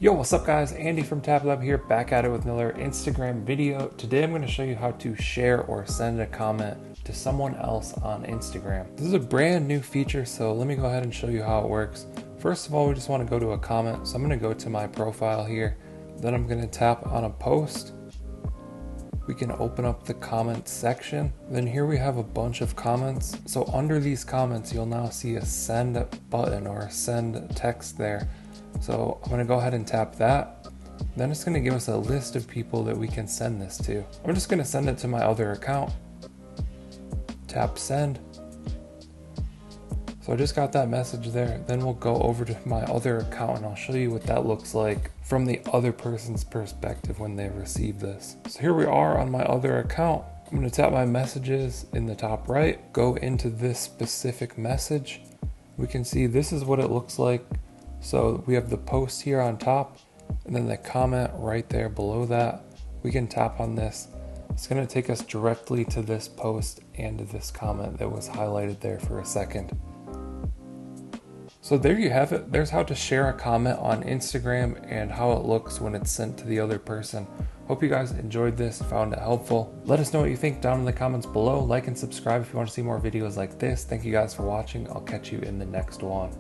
Yo, what's up guys? Andy from TabLab here, back at it with another Instagram video. Today I'm going to show you how to share or send a comment to someone else on Instagram. This is a brand new feature, so let me go ahead and show you how it works. First of all, we just want to go to a comment. So I'm going to go to my profile here. Then I'm going to tap on a post. We can open up the comments section. Then here we have a bunch of comments. So under these comments, you'll now see a send button or a send text there. So I'm going to go ahead and tap that. Then it's going to give us a list of people that we can send this to. I'm just going to send it to my other account. Tap send. So I just got that message there. Then we'll go over to my other account and I'll show you what that looks like from the other person's perspective when they receive this. So here we are on my other account. I'm going to tap my messages in the top right, go into this specific message. We can see this is what it looks like. So we have the post here on top and then the comment right there below that. We can tap on this. It's going to take us directly to this post and to this comment that was highlighted there for a second. So there you have it. There's how to share a comment on Instagram and how it looks when it's sent to the other person. Hope you guys enjoyed this, found it helpful. Let us know what you think down in the comments below. Like and subscribe if you want to see more videos like this. Thank you guys for watching. I'll catch you in the next one.